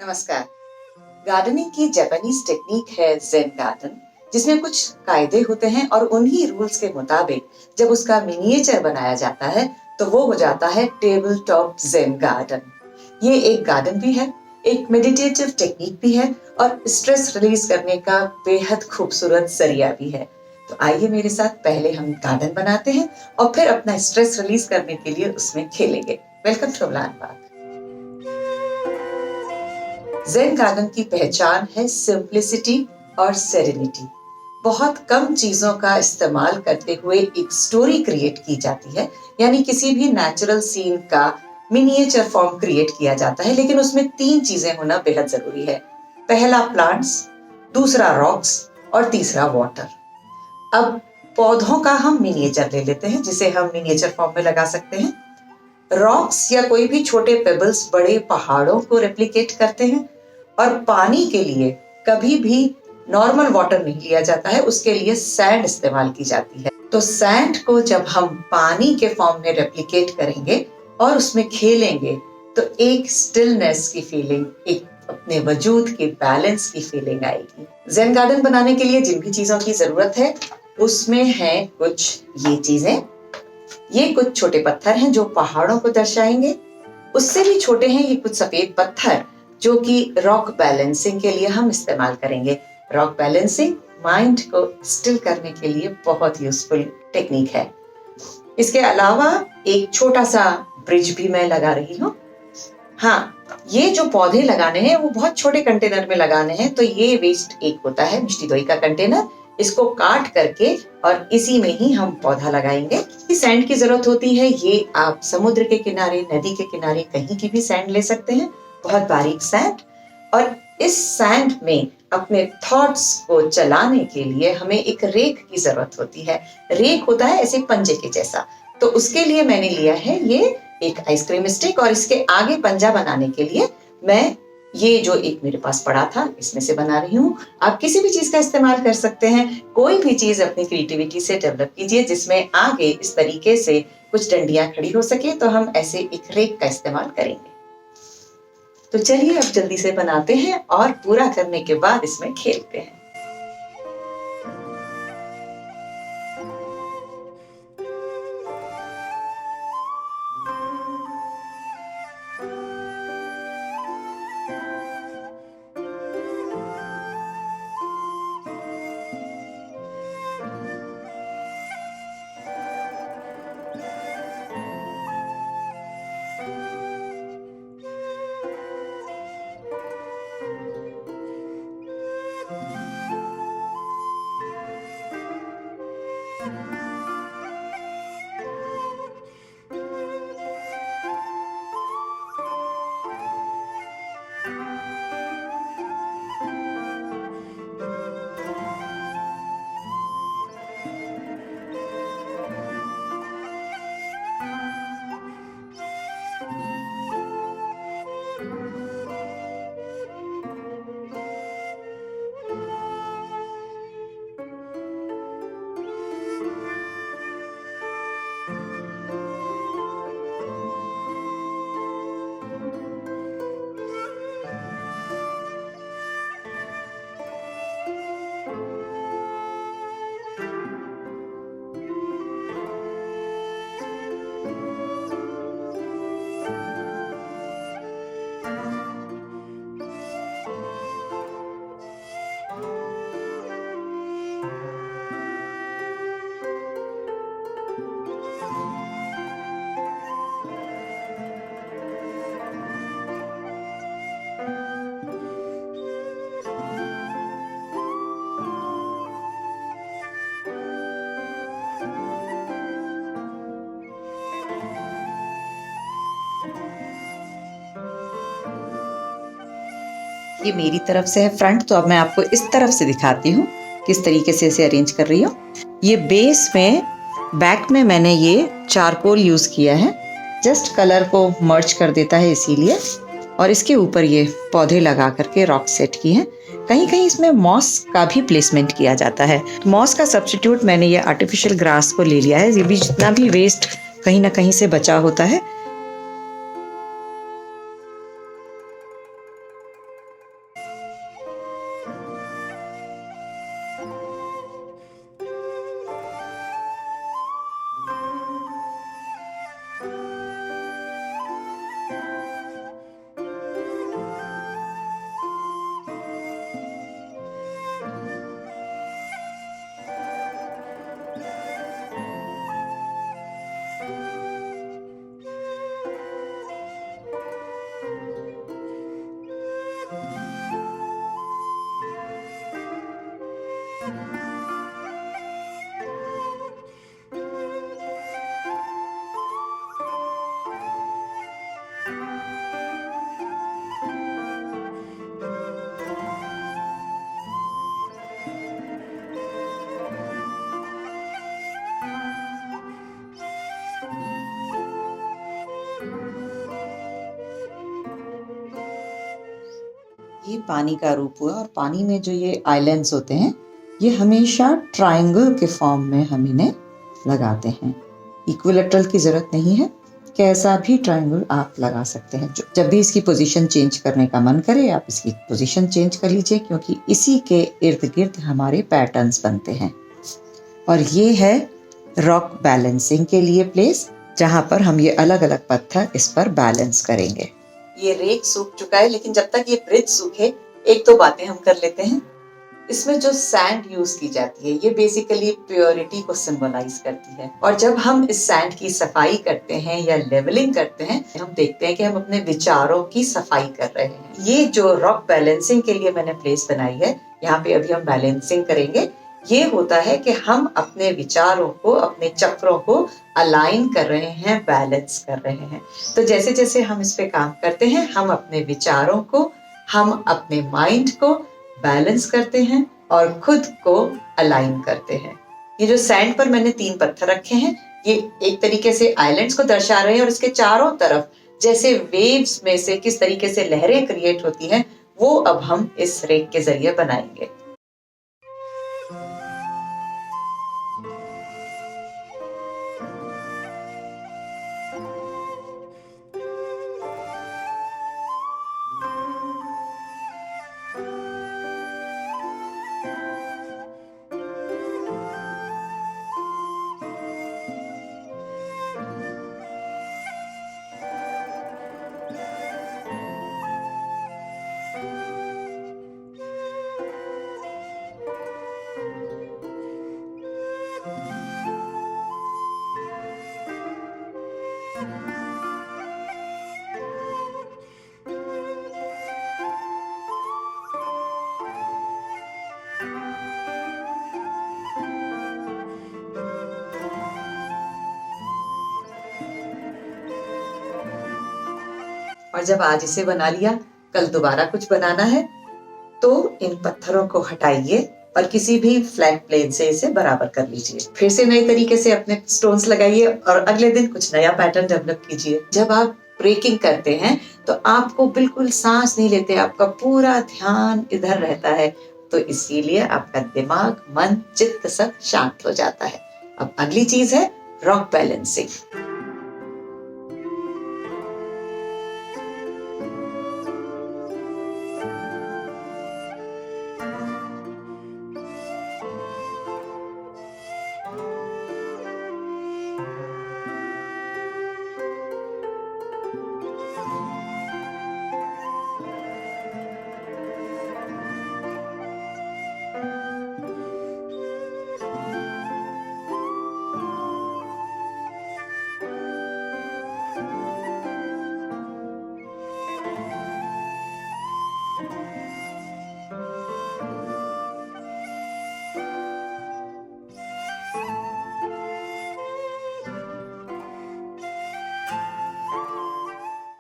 नमस्कार। गार्डनिंग की Japanese technique है ज़ेन गार्डन, जिसमें कुछ कायदे होते हैं और उन्हीं रूल्स के मुताबिक जब उसका मिनिएचर बनाया जाता है तो वो हो जाता है टेबल टॉप ज़ेन गार्डन। ये एक गार्डन भी है, एक मेडिटेटिव टेक्निक भी है और स्ट्रेस रिलीज करने का बेहद खूबसूरत जरिया भी है। तो आइए मेरे साथ पहले हम गार्डन बनाते हैं और फिर अपना स्ट्रेस रिलीज करने के लिए उसमें खेलेंगे। Welcome to Amlan Bagh. Zen garden की पहचान है सिंप्लिसिटी और सेरेनिटी। बहुत कम चीजों का इस्तेमाल करते हुए एक स्टोरी क्रिएट की जाती है, यानी किसी भी नेचुरल सीन का मिनिएचर फॉर्म क्रिएट किया जाता है, लेकिन उसमें 3 चीजें होना बेहद जरूरी है। पहला प्लांट्स, दूसरा रॉक्स और तीसरा वाटर। अब पौधों का हम मिनिएचर ले लेते हैं, जिसे हम मिनिएचर फॉर्म में लगा सकते हैं। रॉक्स या कोई भी छोटे पेबल्स बड़े पहाड़ों को रेप्लिकेट करते हैं और पानी के लिए कभी भी नॉर्मल वाटर नहीं लिया जाता है, उसके लिए सैंड इस्तेमाल की जाती है। तो सैंड को जब हम पानी के फॉर्म में रेप्लिकेट करेंगे और उसमें खेलेंगे तो एक स्टिलनेस की फीलिंग, एक अपने वजूद के बैलेंस की फीलिंग आएगी। ज़ेन गार्डन बनाने के लिए जिन भी चीजों की जरूरत है उसमें है कुछ ये चीजें। ये कुछ छोटे पत्थर हैं जो पहाड़ों को दर्शाएंगे। उससे भी छोटे हैं ये कुछ सफेद पत्थर जो कि रॉक बैलेंसिंग के लिए हम इस्तेमाल करेंगे। रॉक बैलेंसिंग माइंड को स्टिल करने के लिए बहुत यूजफुल टेक्निक है। इसके अलावा एक छोटा सा ब्रिज भी मैं लगा रही हूँ। हाँ, ये जो पौधे लगाने हैं वो बहुत छोटे कंटेनर में लगाने हैं। तो ये वेस्ट एक होता है मिष्टी दोई का कंटेनर, इसको काट करके और इसी में ही हम पौधा लगाएंगे। सैंड की जरूरत होती है, ये आप समुद्र के किनारे, नदी के किनारे कहीं की भी सैंड ले सकते हैं, बहुत बारीक सैंड। और इस सैंड में अपने थॉट्स को चलाने के लिए हमें एक रेक की जरूरत होती है। रेक होता है ऐसे पंजे के जैसा, तो उसके लिए मैंने लिया है ये एक आइसक्रीम स्टिक और इसके आगे पंजा बनाने के लिए मैं ये जो एक मेरे पास पड़ा था इसमें से बना रही हूँ। आप किसी भी चीज का इस्तेमाल कर सकते हैं, कोई भी चीज अपनी क्रिएटिविटी से डेवलप कीजिए जिसमें आगे इस तरीके से कुछ डंडियां खड़ी हो सके। तो हम ऐसे एक रेक का इस्तेमाल करेंगे। तो चलिए अब जल्दी से बनाते हैं और पूरा करने के बाद इसमें खेलते हैं। ये मेरी तरफ से है फ्रंट, तो अब मैं आपको इस तरफ से दिखाती हूँ किस तरीके से इसे अरेंज कर रही हूँ। ये बेस में, बैक में मैंने ये चारकोल यूज़ किया है, जस्ट कलर को मर्ज कर देता है इसीलिए। और इसके ऊपर ये पौधे लगा करके रॉक सेट किए हैं। कहीं कहीं इसमें मॉस का भी प्लेसमेंट किया जाता है। मॉस का सब्स्टिट्यूट मैंने ये आर्टिफिशियल ग्रास को ले लिया है। ये भी जितना भी वेस्ट कहीं ना कहीं से बचा होता है ये पानी का रूप हुआ और पानी में जो ये आइलैंड्स होते हैं ये हमेशा ट्रायंगल के फॉर्म में हम इन्हें लगाते हैं। इक्विलेटरल की जरूरत नहीं है, कैसा भी ट्रायंगल आप लगा सकते हैं। जब भी इसकी पोजीशन चेंज करने का मन करे आप इसकी पोजीशन चेंज कर लीजिए, क्योंकि इसी के इर्द गिर्द हमारे पैटर्न्स बनते हैं। और ये है रॉक बैलेंसिंग के लिए प्लेस, जहां पर हम ये अलग अलग पत्थर इस पर बैलेंस करेंगे। ये रेक सूख चुका है, लेकिन जब तक ये ब्रिज सूखे एक दो बातें हम कर लेते हैं। इसमें जो सैंड यूज की जाती है ये बेसिकली प्योरिटी को सिंबलाइज करती है, और जब हम इस सैंड की सफाई करते हैं या लेवलिंग करते हैं हम देखते हैं कि हम अपने विचारों की सफाई कर रहे हैं। ये जो रॉक बैलेंसिंग के लिए मैंने प्लेस बनाई है, यहाँ पे अभी हम बैलेंसिंग करेंगे। ये होता है कि हम अपने विचारों को, अपने चक्रों को अलाइन कर रहे हैं, बैलेंस कर रहे हैं। तो जैसे जैसे हम इस पे काम करते हैं हम अपने विचारों को, हम अपने माइंड को बैलेंस करते हैं और खुद को अलाइन करते हैं। ये जो सैंड पर मैंने 3 पत्थर रखे हैं ये एक तरीके से आइलैंड्स को दर्शा रहे हैं, और इसके चारों तरफ जैसे वेव्स में से किस तरीके से लहरें क्रिएट होती हैं वो अब हम इस रेक के जरिए बनाएंगे। और जब आज इसे बना लिया, कल दोबारा कुछ बनाना है तो इन पत्थरों को हटाइए और किसी भी फ्लैट प्लेन से इसे बराबर कर लीजिए। फिर से नए तरीके से अपने स्टोन्स लगाइए और अगले दिन कुछ नया पैटर्न डेवलप कीजिए। जब आप ब्रेकिंग करते हैं तो आपको बिल्कुल सांस नहीं लेते, आपका पूरा ध्यान इधर रहता है, तो इसीलिए आपका दिमाग, मन, चित्त सब शांत हो जाता है। अब अगली चीज है रॉक बैलेंसिंग।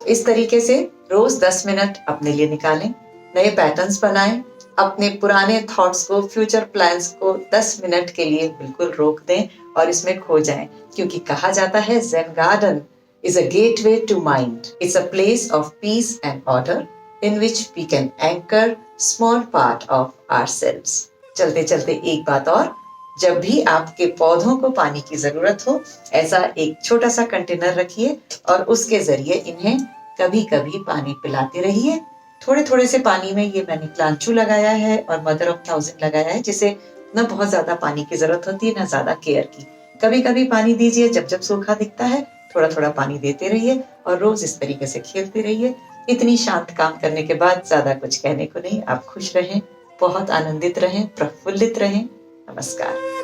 इस तरीके से रोज 10 मिनट अपने लिए निकालें, नए पैटर्न्स बनाएं, अपने पुराने थॉट्स को, फ्यूचर प्लान्स को 10 मिनट के लिए बिल्कुल रोक दें और इसमें खो जाएं, क्योंकि कहा जाता है zen garden is a gateway to mind. It's a place of peace and order in which we can anchor small part of ourselves. चलते चलते एक बात और, जब भी आपके पौधों को पानी की जरूरत हो ऐसा एक छोटा सा कंटेनर रखिए और उसके जरिए इन्हें कभी कभी पानी पिलाते रहिए। थोड़े थोड़े से पानी में ये मैंने क्लांचू लगाया है और मदर ऑफ थाउजेंड लगाया है, जिसे न बहुत ज्यादा पानी की जरूरत होती है न ज्यादा केयर की। कभी कभी पानी दीजिए, जब जब सूखा दिखता है थोड़ा थोड़ा पानी देते रहिए और रोज इस तरीके से खेलते रहिए। इतनी शांत काम करने के बाद ज्यादा कुछ कहने को नहीं। आप खुश रहें, बहुत आनंदित रहें, प्रफुल्लित रहें। नमस्कार।